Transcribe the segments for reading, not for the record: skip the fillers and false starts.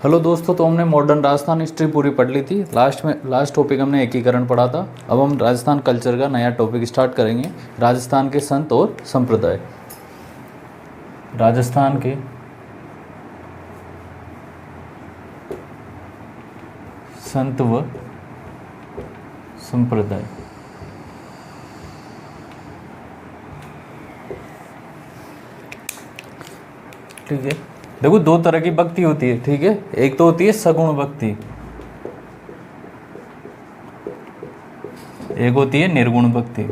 Hello दोस्तों, तो हमने मॉडर्न राजस्थान हिस्ट्री पूरी पढ़ ली थी। लास्ट टॉपिक हमने एकीकरण पढ़ा था। अब हम राजस्थान कल्चर का नया टॉपिक स्टार्ट करेंगे, राजस्थान के संत और संप्रदाय। राजस्थान के संत व संप्रदाय। ठीक है, देखो दो तरह की भक्ति होती है। ठीक है, एक तो होती है सगुण भक्ति, एक होती है निर्गुण भक्ति।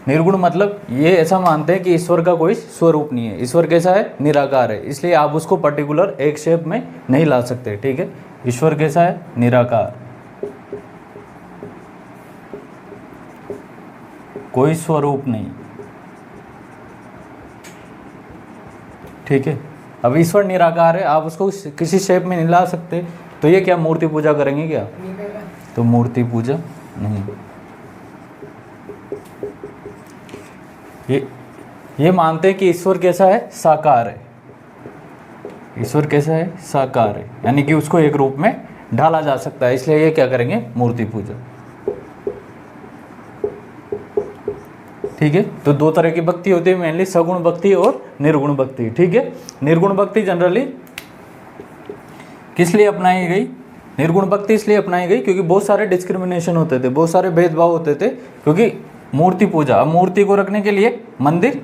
निर्गुण मतलब ये ऐसा मानते हैं कि ईश्वर का कोई स्वरूप नहीं है। ईश्वर कैसा है? निराकार है, इसलिए आप उसको पर्टिकुलर एक शेप में नहीं ला सकते। ठीक है, ईश्वर कैसा है? निराकार, कोई स्वरूप नहीं। ठीक है, अब ईश्वर निराकार है, आप उसको किसी शेप में नहीं ला सकते, तो ये क्या मूर्ति पूजा करेंगे क्या? तो मूर्ति पूजा नहीं। ये मानते हैं कि ईश्वर कैसा है? साकार है। ईश्वर कैसा है? साकार है, यानी कि उसको एक रूप में ढाला जा सकता है, इसलिए ये क्या करेंगे? मूर्ति पूजा। ठीक है, तो दो तरह की भक्ति होती है मेनली, सगुण भक्ति और निर्गुण भक्ति। ठीक है, निर्गुण भक्ति जनरली किस लिए अपनाई गई? निर्गुण भक्ति इसलिए अपनाई गई क्योंकि बहुत सारे डिस्क्रिमिनेशन होते थे, बहुत सारे भेदभाव होते थे। क्योंकि मूर्ति पूजा, अब मूर्ति को रखने के लिए मंदिर,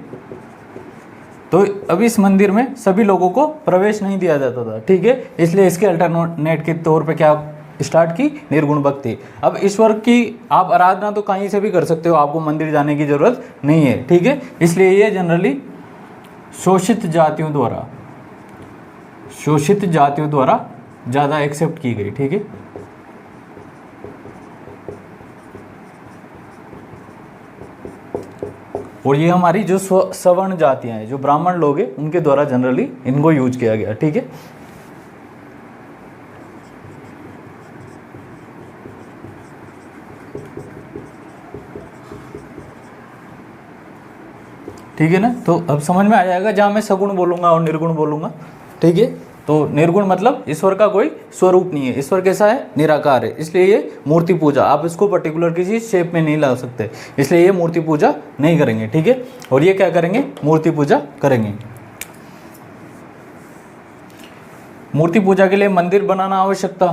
तो अब इस मंदिर में सभी लोगों को प्रवेश नहीं दिया जाता था। ठीक है, इसलिए इसके अल्टरनेट के तौर पे क्या स्टार्ट की? निर्गुण भक्ति। अब ईश्वर की आप आराधना तो कहीं से भी कर सकते हो, आपको मंदिर जाने की जरूरत नहीं है। ठीक है, इसलिए ये जनरली शोषित जातियों द्वारा ज़्यादा एक्सेप्ट की गई। ठीक है, और ये हमारी जो सवर्ण जातियां हैं, जो ब्राह्मण लोग हैं, उनके द्वारा जनरली इनको यूज किया गया। ठीक है, ठीक है ना। तो अब समझ में आ जाएगा जहाँ मैं सगुण बोलूंगा और निर्गुण बोलूंगा। ठीक है, तो निर्गुण मतलब ईश्वर का कोई स्वरूप नहीं है, ईश्वर कैसा है? निराकार है, इसलिए ये मूर्ति पूजा, आप इसको पर्टिकुलर किसी शेप में नहीं ला सकते, इसलिए ये मूर्ति पूजा नहीं करेंगे। ठीक है, और ये क्या करेंगे? मूर्ति पूजा करेंगे। मूर्ति पूजा के लिए मंदिर बनाना आवश्यक था,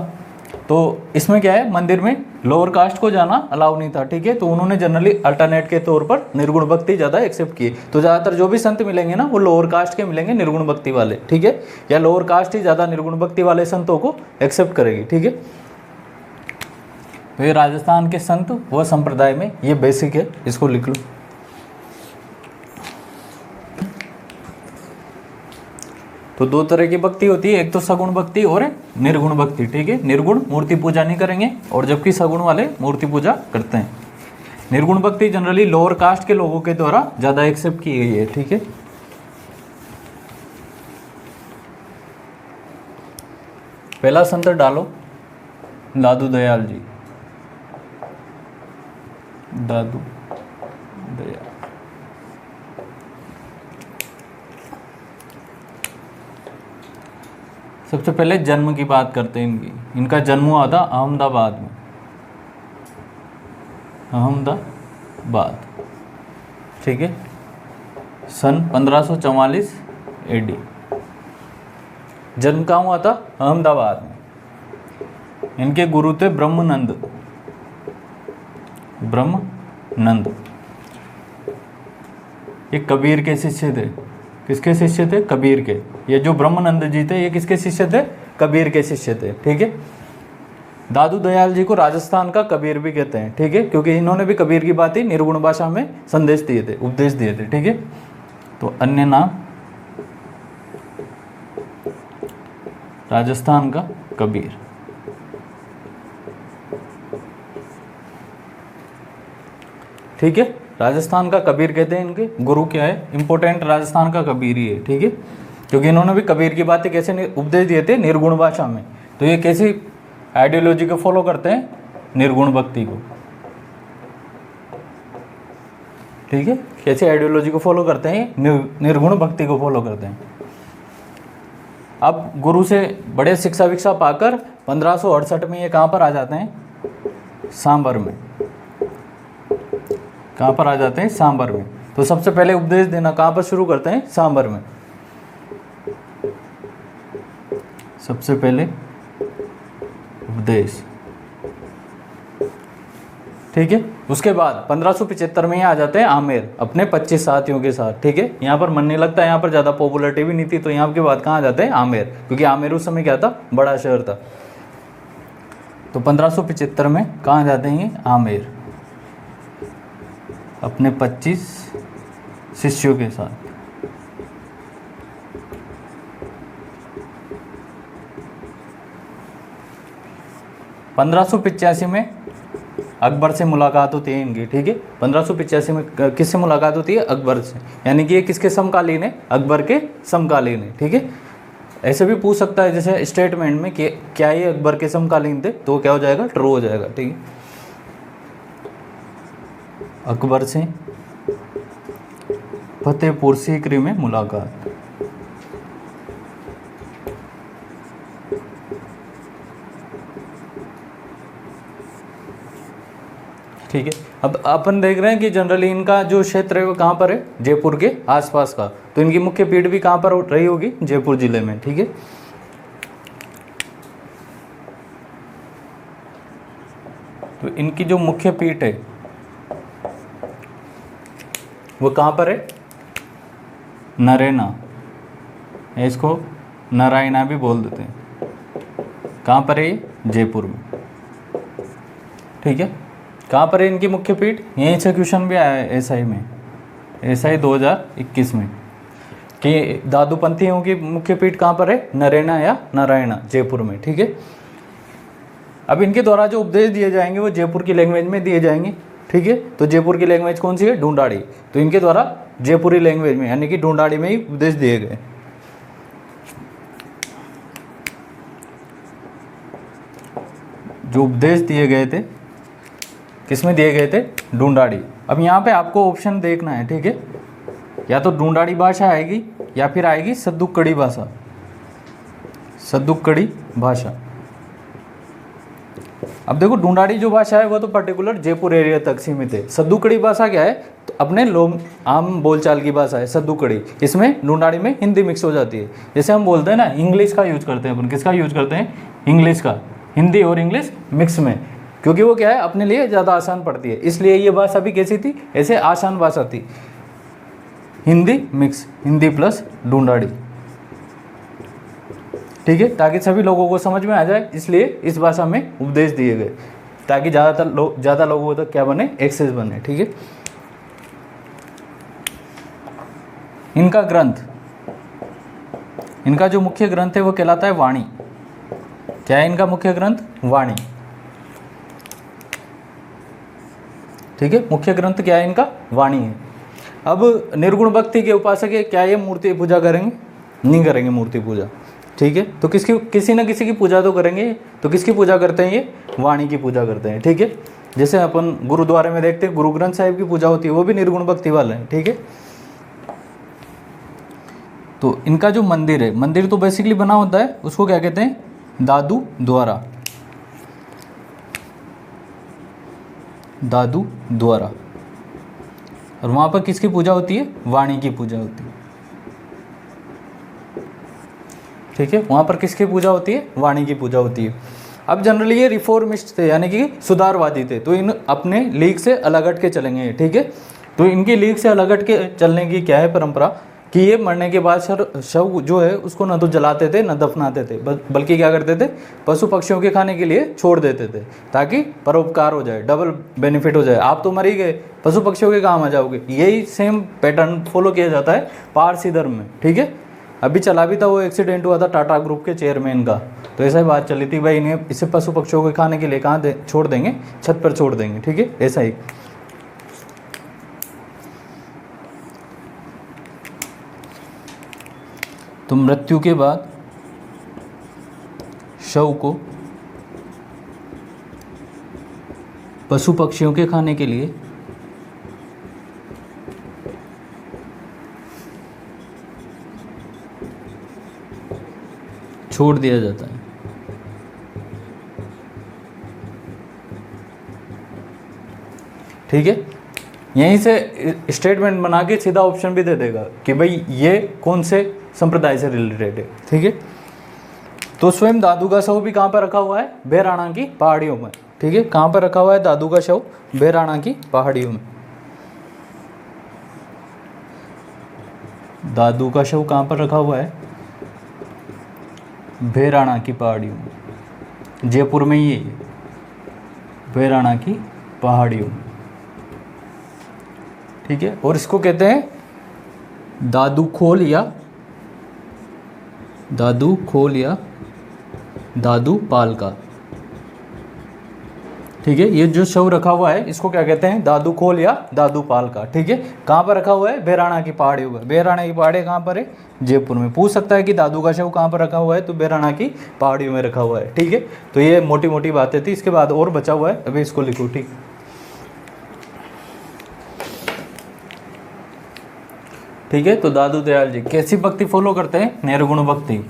तो इसमें क्या है? मंदिर में लोअर कास्ट को जाना अलाउ नहीं था। ठीक है, तो उन्होंने जनरली अल्टरनेट के तौर पर निर्गुण भक्ति ज़्यादा एक्सेप्ट की। तो ज़्यादातर जो भी संत मिलेंगे ना, वो लोअर कास्ट के मिलेंगे, निर्गुण भक्ति वाले। ठीक है, या लोअर कास्ट ही ज़्यादा निर्गुण भक्ति वाले संतों को एक्सेप्ट करेगी। ठीक है, तो ये राजस्थान के संत व संप्रदाय में ये बेसिक है, इसको लिख लो। तो दो तरह की भक्ति होती है, एक तो सगुण भक्ति और निर्गुण भक्ति। ठीक है, निर्गुण मूर्ति पूजा नहीं करेंगे, और जबकि सगुण वाले मूर्ति पूजा करते हैं। निर्गुण भक्ति जनरली लोअर कास्ट के लोगों के द्वारा ज़्यादा एक्सेप्ट की गई है। ठीक है, पहला संत डालो दादू दयाल जी। दादू दयाल, सबसे पहले जन्म की बात करते हैं इनकी। इनका जन्म हुआ था अहमदाबाद में, अहमदाबाद। ठीक है, सन 1544 AD। जन्म कहाँ हुआ था? अहमदाबाद में। इनके गुरु थे ब्रह्मनंद। ये कबीर के शिष्य थे। किसके शिष्य थे? कबीर के। ये जो ब्रह्मनंद जी थे, ये किसके शिष्य थे? कबीर के शिष्य थे। ठीक है, दादू दयाल जी को राजस्थान का कबीर भी कहते हैं। ठीक है, क्योंकि इन्होंने भी कबीर की बात ही निर्गुण भाषा में संदेश दिए थे, उपदेश दिए थे। ठीक है, तो अन्य नाम राजस्थान का कबीर। ठीक है, राजस्थान का कबीर कहते हैं। इनके गुरु क्या है? इंपॉर्टेंट राजस्थान का कबीर ही है। ठीक है, क्योंकि इन्होंने भी कबीर की बातें कैसे उपदेश दिए थे? निर्गुण भाषा में। तो ये कैसी आइडियोलॉजी को फॉलो करते हैं? निर्गुण भक्ति को। ठीक है, कैसी आइडियोलॉजी को फॉलो करते हैं, निर्गुण भक्ति को फॉलो करते हैं। अब गुरु से बड़े शिक्षा विक्षा पाकर 1568 में ये कहाँ पर आ जाते हैं, सांबर में। कहाँ पर आ जाते हैं, सांबर में। तो सबसे पहले उपदेश देना कहाँ पर शुरू करते हैं, सांबर में। सबसे पहले उपदेश, ठीक है। उसके बाद 1575 में ये आ जाते हैं आमेर अपने 25 साथियों के साथ, ठीक है। यहाँ पर मन नहीं लगता, यहाँ पर ज़्यादा पॉपुलरिटी भी नहीं थी, तो यहाँ के बाद कहाँ आ जाते हैं, आमेर, क्योंकि आमेर उस समय क्या था, बड़ा शहर था। तो 1575 में कहाँ जाते हैं, आमेर अपने 25 शिष्यों के साथ। (1585) में अकबर से मुलाकात होती है इनकी, ठीक है। 1585 में किससे मुलाकात होती है, अकबर से, यानी कि ये किसके समकालीन है, अकबर के समकालीन है, ठीक है। ऐसे भी पूछ सकता है जैसे स्टेटमेंट में कि क्या ये अकबर के समकालीन थे, तो क्या हो जाएगा, ट्रू हो जाएगा, ठीक है। अकबर से फतेहपुर सीकरी में मुलाकात। ठीक है। अब अपन देख रहे हैं कि जनरली इनका जो क्षेत्र है वो कहाँ पर है, जयपुर के आसपास का। तो इनकी मुख्य पीठ भी कहाँ पर रही होगी, जयपुर जिले में, ठीक है। तो इनकी जो मुख्य पीठ है वो कहाँ पर है, नरेना, इसको नारायणा भी बोल देते हैं। कहाँ पर है ये, जयपुर में, ठीक है। कहाँ पर है इनकी मुख्य पीठ, यहीं से क्वेश्चन भी आया है एसआई में, एसआई 2021 में, कि दादूपंथियों की मुख्य पीठ कहाँ पर है, नरेना या नारायणा, जयपुर में, ठीक है। अब इनके द्वारा जो उपदेश दिए जाएंगे वो जयपुर की लैंग्वेज में दिए जाएंगे, ठीक है। तो जयपुर की लैंग्वेज कौन सी है, ढूंढाड़ी। तो इनके द्वारा जयपुरी लैंग्वेज में यानी कि ढूंढाड़ी में ही उपदेश दिए गए। जो उपदेश दिए गए थे किसमें दिए गए थे, ढूंढाड़ी। अब यहाँ पे आपको ऑप्शन देखना है, ठीक है। या तो ढूंढाड़ी भाषा आएगी या फिर आएगी सद्दुक्कड़ी भाषा, सद्दुक्कड़ी भाषा। अब देखो ढूंढाड़ी जो भाषा है वो तो पर्टिकुलर जयपुर एरिया तक सीमित है। सद्दुक्कड़ी भाषा क्या है, तो अपने लोग आम बोलचाल की भाषा है सद्दुक्कड़ी। इसमें ढूंढाड़ी में हिंदी मिक्स हो जाती है। जैसे हम बोलते हैं ना, इंग्लिश का यूज करते हैं अपन, किसका यूज करते हैं, इंग्लिश का, हिंदी और इंग्लिश मिक्स में, क्योंकि वो क्या है अपने लिए ज़्यादा आसान पड़ती है। इसलिए ये भाषा भी कैसी थी, ऐसे आसान भाषा थी, हिंदी मिक्स, हिंदी प्लस ढूंढाड़ी, ठीक है, ताकि सभी लोगों को समझ में आ जाए। इसलिए इस भाषा में उपदेश दिए गए, ताकि ज़्यादा लोगों तक क्या बने, एक्सेस बने, ठीक है। इनका ग्रंथ, इनका जो मुख्य ग्रंथ है वो कहलाता है वाणी। क्या है इनका मुख्य ग्रंथ, वाणी, ठीक है। मुख्य ग्रंथ क्या है इनका, वाणी है। अब निर्गुण भक्ति के उपासक है, क्या ये मूर्ति पूजा करेंगे, नहीं करेंगे मूर्ति पूजा, ठीक है। तो किसी न किसी की पूजा तो करेंगे। तो किसकी पूजा करते हैं, ये वाणी की पूजा करते हैं, ठीक है। जैसे अपन गुरुद्वारे में देखते हैं गुरु ग्रंथ साहिब की पूजा होती है, वो भी निर्गुण भक्ति वाले हैं, ठीक है। तो इनका जो मंदिर है, मंदिर तो बेसिकली बना होता है, उसको क्या कहते हैं, दादू द्वारा, दादू द्वारा। और वहाँ पर किसकी पूजा होती है, वाणी की पूजा होती है, ठीक है। वहाँ पर किसकी पूजा होती है, वाणी की पूजा होती है। अब जनरली ये रिफॉर्मिस्ट थे, यानी कि सुधारवादी थे। तो इन अपने लीग से अलग हट के चलेंगे, ठीक है। तो इनकी लीग से अलग हट के चलने की क्या है परंपरा, कि ये मरने के बाद शव जो है उसको न तो जलाते थे न दफनाते थे, बल्कि क्या करते थे, पशु पक्षियों के खाने के लिए छोड़ देते थे, ताकि परोपकार हो जाए, डबल बेनिफिट हो जाए। आप तो मर ही गए, पशु पक्षियों के काम आ जाओगे। यही सेम पैटर्न फॉलो किया जाता है पारसी धर्म में, ठीक है। अभी चला भी था, वो एक्सीडेंट हुआ था टाटा ग्रुप के चेयरमैन का, तो ऐसा ही बात चली थी, भाई इन्हें इसे पशु पक्षियों के खाने के लिए कहाँ छोड़ देंगे, छत पर छोड़ देंगे, ठीक है, ऐसा ही। तो मृत्यु के बाद शव को पशु पक्षियों के खाने के लिए छोड़ दिया जाता है। ठीक है, यहीं से स्टेटमेंट बना के सीधा ऑप्शन भी दे देगा कि भाई ये कौन से संप्रदाय से रिलेटेड है। ठीक है, तो स्वयं दादू का शव भी कहाँ पर रखा हुआ है? बेराणा की पहाड़ियों में। ठीक है, कहाँ पर रखा हुआ है दादू का शव? बेराणा की पहाड़ियों में। दादू का शव कहाँ पर रखा हुआ है? बेराणा की पहाड़ियों में, जयपुर में ही है ये, बेराणा की पहाड़ियों में। ठीक है, और इसको कहते हैं दादू खोल या दादू पाल का। ठीक है, ये जो शव रखा हुआ है इसको क्या कहते हैं? दादू खोल या दादू पाल का। ठीक है, कहाँ पर रखा हुआ है? बेराणा की पहाड़ियों पर। बेराणा की पहाड़ी कहाँ पर है? जयपुर में। पूछ सकता है कि दादू का शव कहाँ पर रखा हुआ है, तो बेराणा की पहाड़ियों में रखा हुआ है। ठीक है, तो ये मोटी मोटी बातें थी, इसके बाद और बचा हुआ है, अभी इसको लिखो। ठीक है, तो दादू दयाल जी कैसी भक्ति फॉलो करते हैं? निर्गुण भक्ति।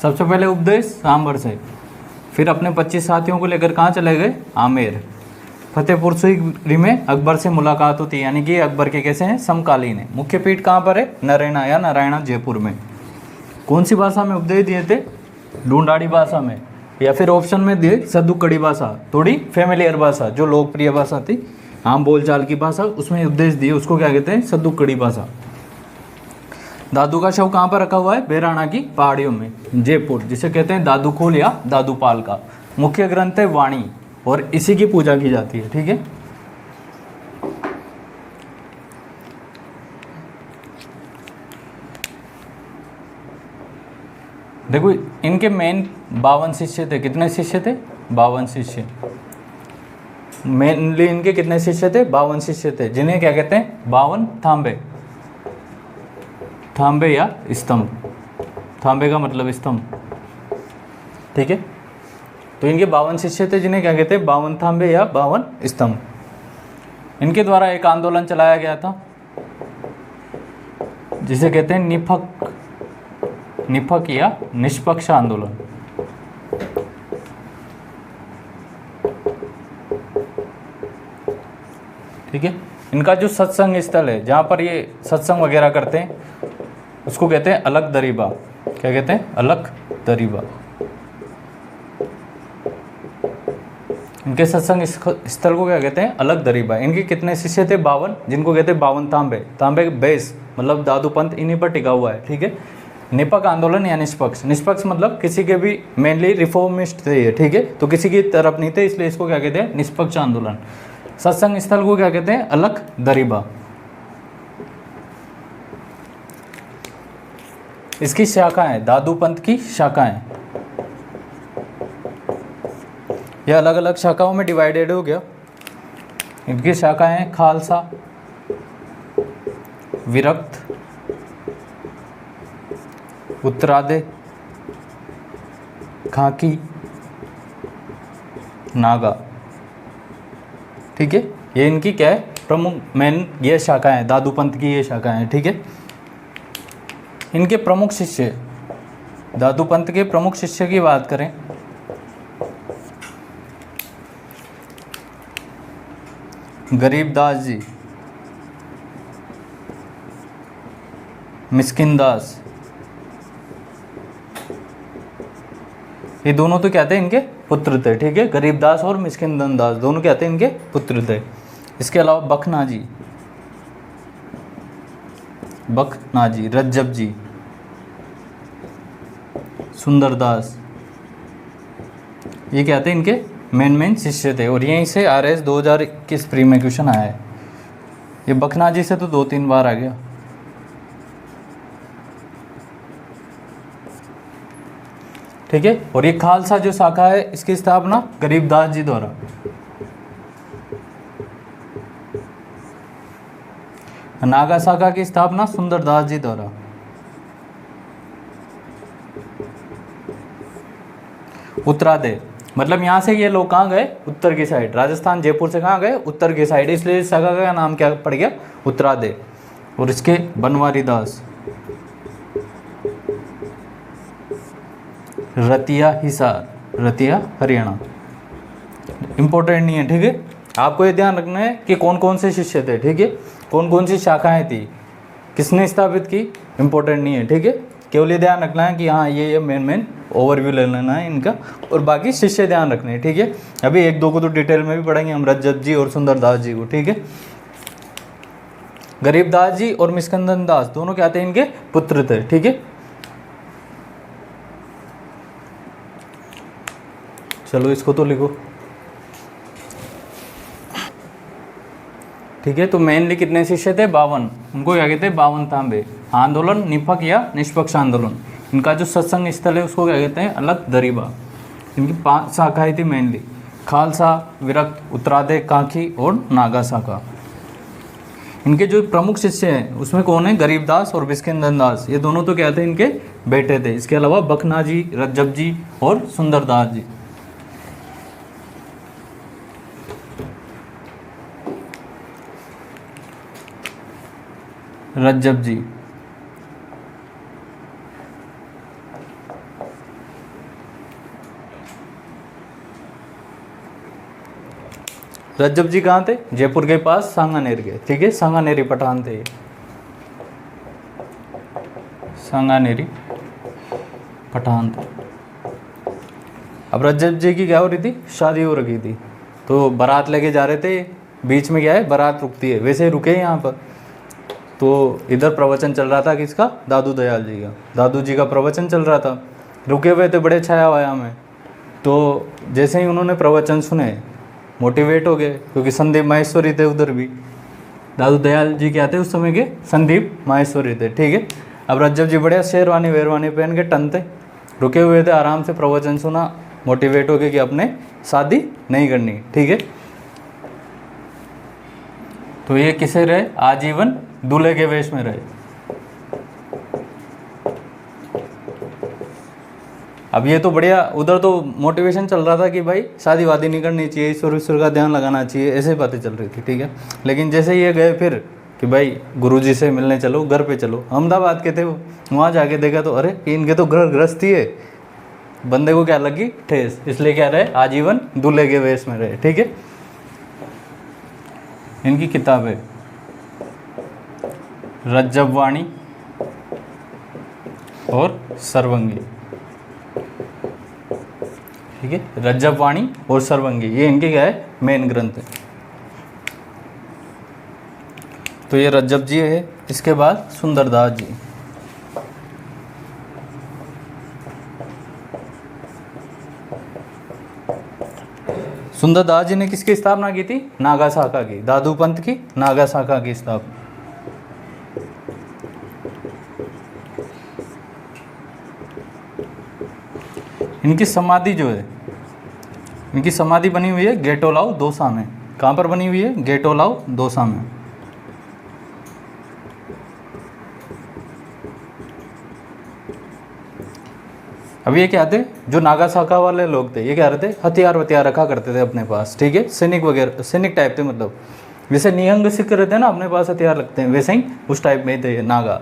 सबसे पहले उपदेश सांबर से, फिर अपने 25 साथियों को लेकर कहाँ चले गए? आमेर। फतेहपुर सीकरी में अकबर से मुलाकात होती है, यानी कि अकबर के कैसे हैं? समकालीन है। मुख्य पीठ कहाँ पर है? नरैना या नारायणा जयपुर में। कौन सी भाषा में उपदेश दिए थे? ढूंढाड़ी भाषा में, या फिर ऑप्शन में दिए सद्दुकड़ी भाषा, थोड़ी फेमिलियर भाषा, जो लोकप्रिय भाषा थी, आम बोलचाल की भाषा, उसमें उपदेश दिए, उसको क्या कहते हैं? सद्दुकड़ी भाषा। दादू का शव कहाँ पर रखा हुआ है? बेराणा की पहाड़ियों में, जयपुर, जिसे कहते हैं दादू खोल या दादू पाल का। मुख्य ग्रंथ है वाणी, और इसी की पूजा की जाती है। ठीक है, देखो इनके मेन 52 शिष्य थे। कितने शिष्य थे? 52 शिष्य। मेनली इनके कितने शिष्य थे? 52 शिष्य थे, जिन्हें क्या कहते हैं? 52 थांबे। थांबे या स्तंभ, थांबे का मतलब स्तंभ। ठीक है, तो इनके 52 शिष्य थे, जिन्हें क्या कहते हैं? 52 थांबे या 52 स्तंभ। इनके द्वारा एक आंदोलन चलाया गया था, जिसे कहते हैं निफक या निष्पक्ष आंदोलन। ठीक है, इनका जो सत्संग स्थल है, जहाँ पर ये सत्संग वगैरह करते हैं, उसको कहते हैं अलख दरीबा। क्या कहते हैं? अलख दरीबा। इनके सत्संग स्थल को क्या कहते हैं? अलख दरीबा। इनके कितने शिष्य थे? 52, जिनको कहते हैं 52 तांबे। तांबे बेस मतलब दादू पंथ इन्हीं पर टिका हुआ है। ठीक है, निपक आंदोलन या निष्पक्ष। निष्पक्ष मतलब किसी के भी, मेनली रिफॉर्मिस्ट थे ये। ठीक है, तो किसी की तरफ नहीं थे, इसलिए इसको क्या कहते हैं? निष्पक्ष आंदोलन। सत्संग स्थल को क्या कहते हैं? अलख दरीबा। इसकी शाखाएं, दादू पंथ की शाखाएं, यह अलग अलग शाखाओं में डिवाइडेड हो गया। इनकी शाखाएं खालसा, विरक्त, उत्तरादे, खाकी, नागा। ठीक है, ये इनकी क्या है? प्रमुख मेन ये शाखाएं, दादू पंथ की ये शाखाएं। ठीक है, इनके प्रमुख शिष्य, दादू पंथ के प्रमुख शिष्य की बात करें, गरीबदास जी, मिस्किनदास, ये दोनों तो क्या थे? इनके पुत्र थे। ठीक है, गरीबदास और मिस्किनदास दोनों क्या थे? इनके पुत्र थे। इसके अलावा बखनाजी, रज्जब जी, सुंदरदास, ये क्या थे? इनके मेन शिष्य थे। और यहीं से RS 2021 प्री में क्वेश्चन आया है। ये बखनाजी से तो 2-3 बार आ गया। ठीक है, और ये खालसा जो शाखा है, इसकी स्थापना गरीबदास जी द्वारा। नागा शाखा की स्थापना सुंदरदास जी द्वारा। उत्तरादे मतलब यहाँ से ये लोग कहाँ गए? उत्तर की साइड। राजस्थान जयपुर से कहाँ गए? उत्तर की साइड, इसलिए इस शाखा का नाम क्या पड़ गया? उत्तरादे। और इसके बनवारी दास, रतिया हिसार, रतिया हरियाणा। इंपॉर्टेंट नहीं है, ठीक है। आपको ये ध्यान रखना है कि कौन कौन से शिष्य थे, ठीक है, कौन कौन सी शाखाएं थी, किसने स्थापित की, इंपॉर्टेंट नहीं है, ठीक है। केवल ये ध्यान रखना है कि हाँ ये मेन ओवरव्यू ले लेना है इनका, और बाकी शिष्य ध्यान रखने हैं, ठीक है। अभी एक दो को तो डिटेल में भी पढ़ेंगे हम, रज्जब जी और सुंदरदास जी को, ठीक है। गरीबदास जी और मिस्कंदन दास दोनों क्या थे, इनके पुत्र थे, ठीक है। चलो इसको तो लिखो, ठीक है। तो मेनली कितने शिष्य थे, 52। उनको क्या कहते हैं, 52 तांबे। आंदोलन निपक या निष्पक्ष आंदोलन। इनका जो सत्संग स्थल है उसको क्या कहते हैं, अलग दरीबा। इनकी 5 शाखाएं थी मेनली, खालसा, विरक्त, उत्तराधे, कांखी और नागा शाखा। इनके जो प्रमुख शिष्य हैं उसमें कौन है, गरीबदास और बिस्किंदन दास, ये दोनों तो क्या थे, इनके बेटे थे। इसके अलावा बखना जी, रज्जब जी और सुंदरदास जी। रज्जब जी, रज्जब जी कहाँ थे, जयपुर के पास सांगानेर के, ठीक है। सांगानेरी पठान थे, सांगानेरी पठान थे। अब रज्जब जी की क्या हो रही थी, शादी हो रखी थी, तो बारात लेके जा रहे थे, बीच में क्या है, बारात रुकती है, वैसे ही रुके यहाँ पर। तो इधर प्रवचन चल रहा था किसका, दादू दयाल जी का, दादू जी का प्रवचन चल रहा था। रुके हुए थे बड़े छाया वाया में। तो जैसे ही उन्होंने प्रवचन सुने, मोटिवेट हो गए, क्योंकि संदीप माहेश्वरी थे उधर भी। दादू दयाल जी क्या थे उस समय के, संदीप माहेश्वरी थे, ठीक है। अब रज्जब जी बड़े शेरवानी वेरवानी पहन के टन थे, रुके हुए थे, आराम से प्रवचन सुना, मोटिवेट हो गए कि अपने शादी नहीं करनी, ठीक है। तो ये किसे रहे, आजीवन दूल्हे के वेश में रहे। अब ये तो बढ़िया, उधर तो मोटिवेशन चल रहा था कि भाई शादी वादी नहीं करनी चाहिए, ईश्वर ईश्वर का ध्यान लगाना चाहिए, ऐसे बातें चल रही थी, ठीक है। लेकिन जैसे ये गए फिर कि भाई गुरुजी से मिलने चलो, घर पे चलो, अहमदाबाद के थे वो, वहाँ जाके देखा तो अरे इनके तो घर गृहस्थी है। बंदे को क्या लगी, ठेस, इसलिए क्या रहे, आजीवन दूल्हे के वेश में रहे, ठीक है। इनकी किताब है रज्जब वाणी और सर्वंगी, ठीक है। रज्जब वाणी और सर्वंगी, ये इनके क्या है, मेन ग्रंथ है। तो ये रज्जब जी है। इसके बाद सुंदरदास जी, सुंदरदास जी ने किसकी स्थापना की थी, नागा शाखा की, दादू पंथ की नागा शाखा की स्थापना। इनकी समाधि जो है, इनकी समाधि बनी हुई है गेटोलाव दौसा में। कहाँ पर बनी हुई है, गेटोलाव दौसा में। अब ये क्या थे, जो नागा शाखा वाले लोग थे, ये क्या रहते, हथियार वथियार रखा करते थे अपने पास, ठीक है। सैनिक वगैरह, सैनिक टाइप थे, मतलब जैसे निहंग सिख रहते हैं ना, अपने पास हथियार रखते हैं, वैसे ही उस टाइप में थे नागा।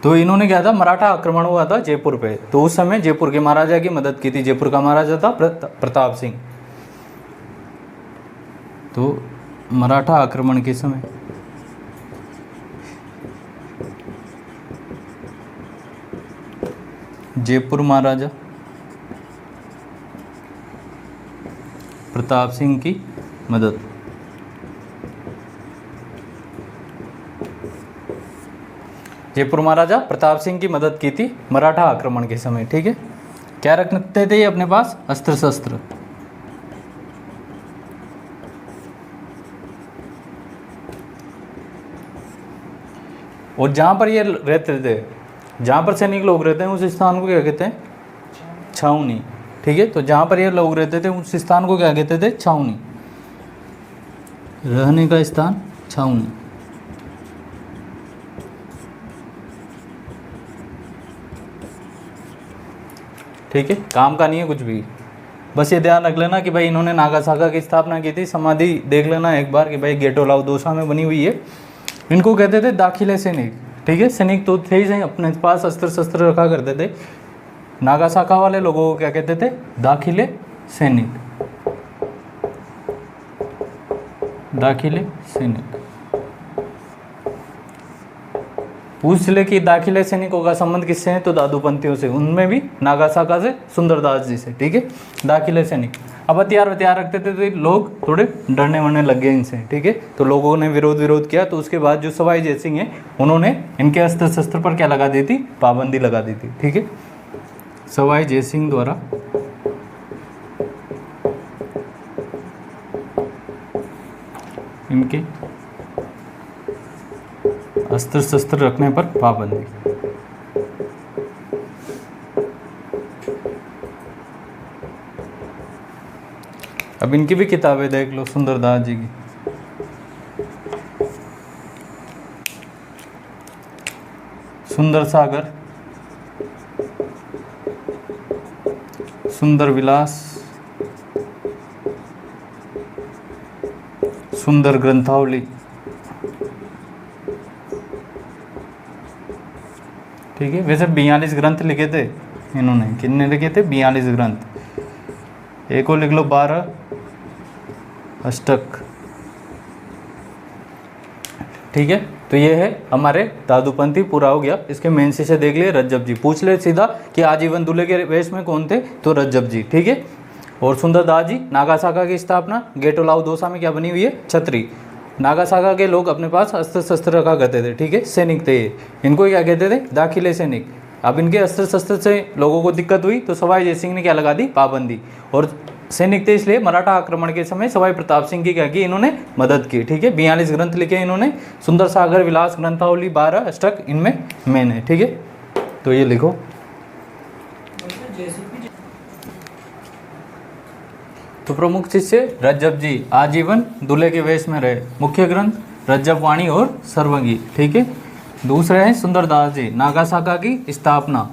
तो इन्होंने क्या था, मराठा आक्रमण हुआ था जयपुर पे, तो उस समय जयपुर के महाराजा की मदद की थी। जयपुर का महाराजा था प्रताप सिंह। तो मराठा आक्रमण के समय जयपुर महाराजा प्रताप सिंह की मदद। जयपुर महाराजा प्रताप सिंह की मदद की थी मराठा आक्रमण के समय, ठीक है। क्या रखते थे ये अपने पास, अस्त्र शस्त्र। और जहाँ पर ये रहते थे, जहाँ पर सैनिक लोग रहते हैं, उस स्थान को क्या कहते हैं, छावनी, ठीक है। तो जहाँ पर ये लोग रहते थे उस स्थान को क्या कहते थे, छावनी, रहने का स्थान छावनी। ठीक है, काम का नहीं है कुछ भी, बस ये ध्यान रख लेना कि भाई इन्होंने नागा शाखा की स्थापना की थी। समाधि देख लेना एक बार कि भाई गेटोलाव दौसा में बनी हुई है। इनको कहते थे दाखिले सैनिक, ठीक है। सैनिक तो थे ही सही, अपने पास अस्त्र शस्त्र रखा करते थे। नागासाका वाले लोगों को क्या कहते थे? दाखिले सैनिक, दाखिले सैनिक। पूछ ले कि दाखिले सैनिकों का संबंध किससे है, तो दादूपंथियों से, उनमें भी नागासाका से, सुंदरदास जी से, ठीक है। दाखिले सैनिक अब हथियार रखते थे तो लोग थोड़े डरने वरने लग गए इनसे, ठीक है। तो लोगों ने विरोध किया। तो उसके बाद जो सवाई जयसिंह है उन्होंने इनके अस्त्र शस्त्र पर क्या लगा दी थी? पाबंदी लगा दी थी, ठीक है। सवाई जयसिंह द्वारा इनके अस्त्र शस्त्र रखने पर पाबंदी। अब इनकी भी किताबें देख लो, सुंदरदास जी की। सुंदर सागर, सुंदर विलास, सुंदर ग्रंथावली, ठीक है। वैसे 42 ग्रंथ लिखे थे इन्होंने। कितने लिखे थे? 42 ग्रंथ। एक को लिख लो 12 अष्टक, ठीक है। तो ये है हमारे दादूपंथी, पूरा हो गया। इसके मेन से देख लिए रज्जब जी। पूछ ले सीधा कि आजीवन दूल्हे के वेश में कौन थे, तो रज्जब जी, ठीक है। और सुंदरदास जी, नागासाका की स्थापना गेटोलाउ दोसा में क्या बनी हुई है? छतरी। नागासाका के लोग अपने पास अस्त्र शस्त्र रखा करते थे, ठीक है। सैनिक थे ये, इनको क्या कहते थे? दाखिले सैनिक। अब इनके अस्त्र शस्त्र से लोगों को दिक्कत हुई तो सवाई जयसिंह ने क्या लगा दी? पाबंदी। और सैनिक थे इसलिए मराठा आक्रमण के समय सवाई प्रताप सिंह की क्या की? इन्होंने मदद की, ठीक है। 42 ग्रंथ लिखे इन्होंने। सुंदर सागर विलास ग्रंथावली 12 अष्टक इनमें मेन है, ठीक है। तो ये लिखो। तो प्रमुख शिष्य रज्जब जी, आजीवन दूल्हे के वेश में रहे। मुख्य ग्रंथ रज्जब वाणी और सर्वंगी, ठीक है। दूसरे हैं सुंदरदास जी, नागासाका की स्थापना।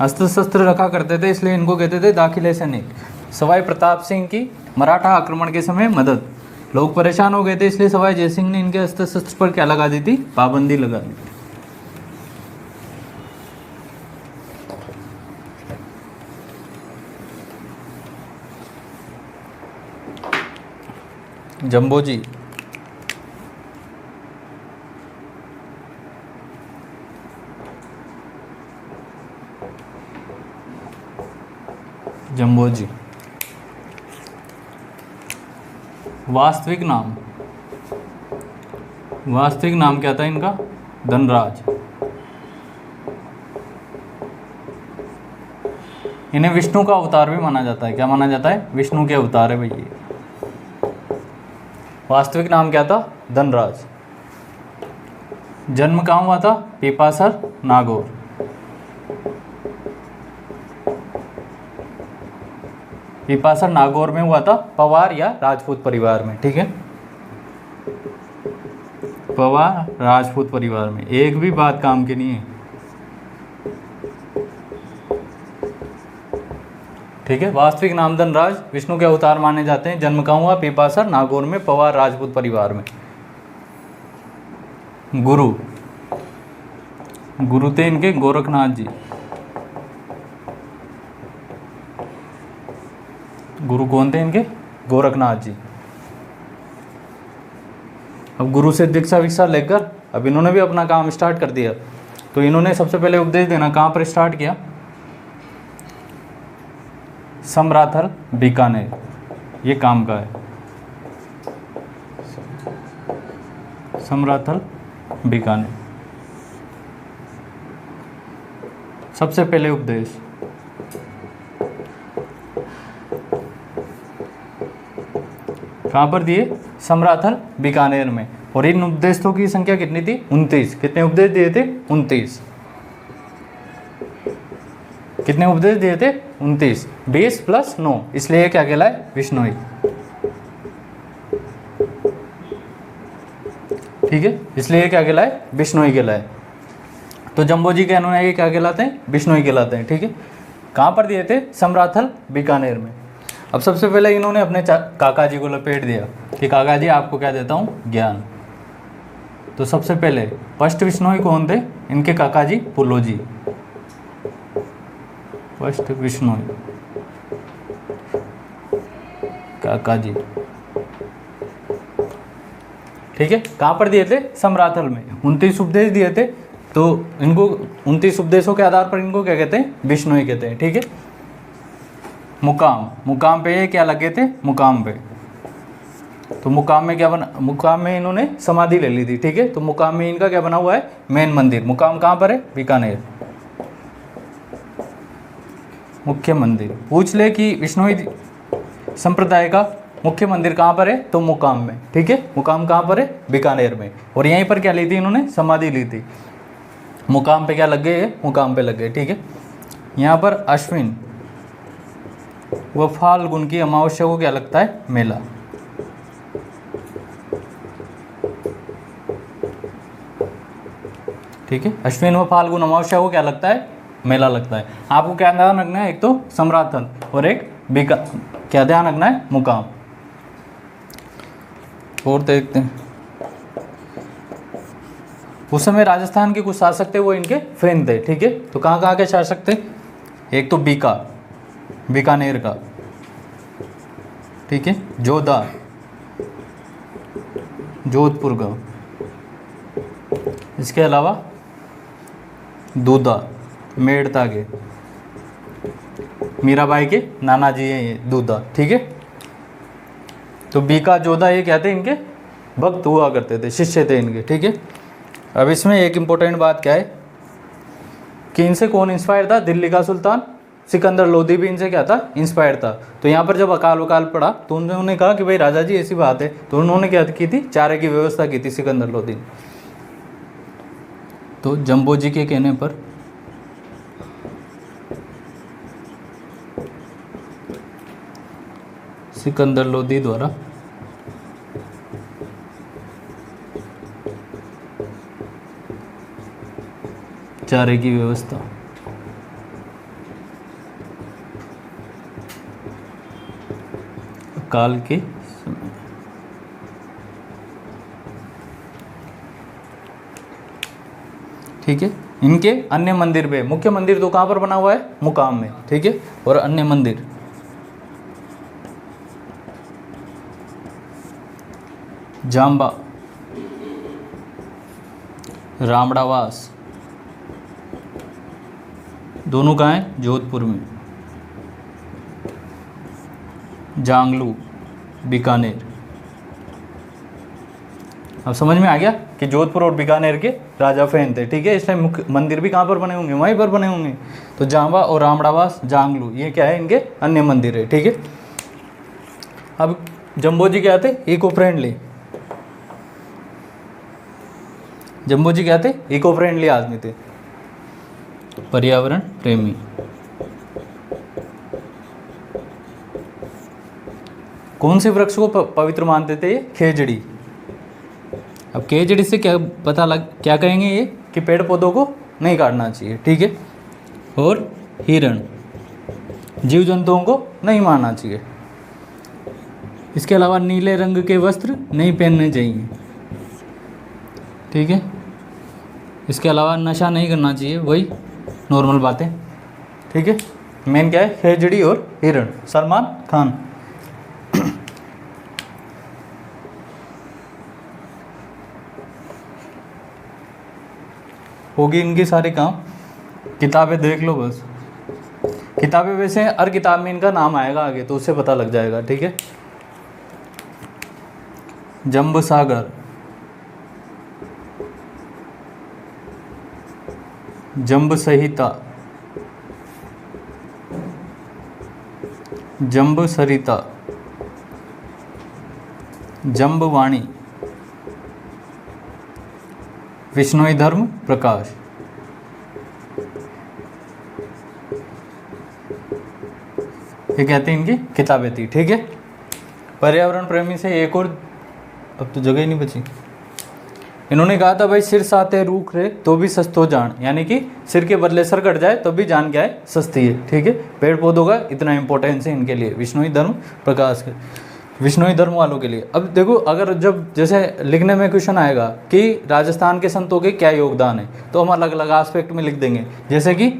अस्त्र शस्त्र रखा करते थे इसलिए इनको कहते थे दाखिले सैनिक। सवाई प्रताप सिंह की मराठा आक्रमण के समय मदद। लोग परेशान हो गए थे इसलिए सवाई जयसिंह ने इनके अस्त्र शस्त्र पर क्या लगा दी थी? पाबंदी लगा दी थी। जम्बो जी, जम्बो जी। वास्तविक नाम क्या था इनका? धनराज। इन्हें विष्णु का अवतार भी माना जाता है। क्या माना जाता है? विष्णु के अवतार है भैया। वास्तविक नाम क्या था? धनराज। जन्म कहाँ हुआ था? पीपासर, नागौर। पीपासर नागौर में हुआ था, पवार या राजपूत परिवार में, ठीक है। पवार राजपूत परिवार में। एक भी बात काम की नहीं है, ठीक है। वास्तविक नाम धनराज, विष्णु के अवतार माने जाते हैं। जन्म कहाँ हुआ? पीपासर नागौर में, पवार राजपूत परिवार में। गुरु थे इनके गोरखनाथ जी। गुरु कौन थे इनके? गोरखनाथ जी। अब गुरु से दीक्षा विक्षा लेकर अब इन्होंने भी अपना काम स्टार्ट कर दिया। तो इन्होंने सबसे पहले उपदेश देना कहाँ पर स्टार्ट किया? समराथल, बीकानेर, ये काम का है। समराथल, बीकानेर, सबसे पहले उपदेश। कहाँ पर दिए? समराथल, बीकानेर में। और इन उपदेशों की संख्या कितनी थी? 29। कितने उपदेश दिए थे? 29। कितने उपदेश दिए थे? 29। 20 + 9, इसलिए क्या कहलाए? विष्णोई, ठीक है। इसलिए क्या कहलाए? विष्णोई कहलाए। तो जम्बो जी के अनुयायी क्या कहलाते हैं? विष्णोई कहलाते हैं, ठीक है। कहाँ पर दिए थे? समराथल, बीकानेर में। अब सबसे पहले इन्होंने अपने काका जी को लपेट दिया कि काका जी आपको क्या देता हूँ? ज्ञान। तो सबसे पहले फर्स्ट विश्नोई कौन थे, इनके काका जी पुलोजी, फर्स्ट विश्नोई काका जी, ठीक है। कहाँ पर दिए थे, सम्राथल में 29 उपदेश दिए थे, तो इनको 29 उपदेशों के आधार पर इनको क्या कहते हैं, विश्नोई कहते हैं, ठीक है। मुकाम पे ये क्या लगे थे, मुकाम पे, तो मुकाम में क्या बना, मुकाम में इन्होंने समाधि ले ली थी, ठीक है। तो मुकाम में इनका क्या बना हुआ है, मेन मंदिर। मुकाम कहाँ पर है, बीकानेर, मुख्य मंदिर। पूछ ले कि विश्नोई संप्रदाय का मुख्य मंदिर कहाँ पर है, तो मुकाम में, ठीक है। मुकाम कहाँ पर है, बीकानेर में। और यहीं पर क्या ली थी इन्होंने, समाधि ली थी। मुकाम पे क्या लग गए, मुकाम पे लग गए, ठीक है। यहाँ पर अश्विन व फाल्गुन की अमावस्या को क्या लगता है, मेला, ठीक है। अश्विन व फाल्गुन अमावस्या को क्या लगता है, मेला लगता है। आपको क्या ध्यान रखना है, एक तो सम्राथल और एक बीका, क्या ध्यान रखना है, मुकाम। और देखते हैं, उस समय राजस्थान के कुछ शासक थे, वो इनके फैन थे, ठीक है। तो कहाँ कहाँ के शासक थे, एक तो बीकानेर का, ठीक है, जोधपुर का, इसके अलावा दूधा, मेड़ता के, मीराबाई के नाना जी हैं ये दूधा, ठीक है। तो बीका जोधा ये क्या थे, इनके भक्त हुआ करते थे, शिष्य थे इनके, ठीक है। अब इसमें एक इम्पोर्टेंट बात क्या है कि इनसे कौन इंस्पायर था, दिल्ली का सुल्तान सिकंदर लोदी भी इनसे क्या था, इंस्पायर था। तो यहाँ पर जब अकाल वकाल पड़ा तो उन्होंने कहा कि भाई राजा जी ऐसी बात है, तो उन्होंने क्या की थी, चारे की व्यवस्था की थी सिकंदर लोदी ने। तो जम्बो जी के कहने पर सिकंदर लोदी द्वारा चारे की व्यवस्था काल के समय, ठीक है। इनके अन्य मंदिर पे, मुख्य मंदिर तो कहाँ पर बना हुआ है, मुकाम में, ठीक है। और अन्य मंदिर जाम्बा, रामड़ावास, दोनों कहाँ हैं, जोधपुर में, जांगलू, बीकानेर। अब समझ में आ गया कि जोधपुर और बीकानेर के राजा फैन थे, ठीक है। इसलिए मुख्य मंदिर भी कहाँ पर बने होंगे, वहीं पर बने होंगे। तो जाम्बा और रामड़ावास, जांगलू, ये क्या है, इनके अन्य मंदिर है, ठीक है। अब जम्बो जी क्या थे, इको फ्रेंडली, जम्बो जी क्या थे, इको फ्रेंडली आदमी थे, पर्यावरण प्रेमी। कौन से वृक्ष को पवित्र मानते थे, ये खेजड़ी। अब खेजड़ी से क्या पता क्या कहेंगे ये, कि पेड़ पौधों को नहीं काटना चाहिए, ठीक है। और हिरण, जीव जंतुओं को नहीं मारना चाहिए। इसके अलावा नीले रंग के वस्त्र नहीं पहनने चाहिए, ठीक है। इसके अलावा नशा नहीं करना चाहिए, वही नॉर्मल बातें, ठीक है। मेन क्या है, खेजड़ी और हिरण। सलमान खान, होगी इनकी सारी काम। किताबें देख लो बस, किताबें वैसे हर किताब में इनका नाम आएगा आगे, तो उससे पता लग जाएगा, ठीक है। जंब सागर, जंब संहिता, जंब सरिता, जंब वाणी, विष्णोई धर्म प्रकाश। ये कहते हैं इनकी किताबें थी, ठीक है। पर्यावरण प्रेमी से एक और, अब तो जगह ही नहीं बची। इन्होंने कहा था भाई सिर साते रूख रहे तो भी सस्तो जान, यानी कि सिर के बदले सर कट जाए तो भी जान क्या है, सस्ती है, ठीक है। पेड़ पौधों का इतना इंपॉर्टेंस है इनके लिए, विष्णोई धर्म प्रकाश के। विष्णुई धर्म वालों के लिए। अब देखो, अगर जब जैसे लिखने में क्वेश्चन आएगा कि राजस्थान के संतों के क्या योगदान है, तो हम अलग अलग एस्पेक्ट में लिख देंगे। जैसे कि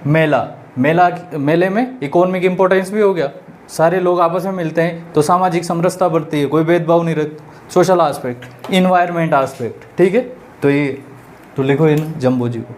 मेले में इकोनॉमिक इंपॉर्टेंस भी हो गया, सारे लोग आपस में मिलते हैं तो सामाजिक समरसता बढ़ती है, कोई भेदभाव नहीं रहता। सोशल एस्पेक्ट, इन्वायरमेंट एस्पेक्ट, ठीक है। तो ये तो लिखो इन जम्बो जी को।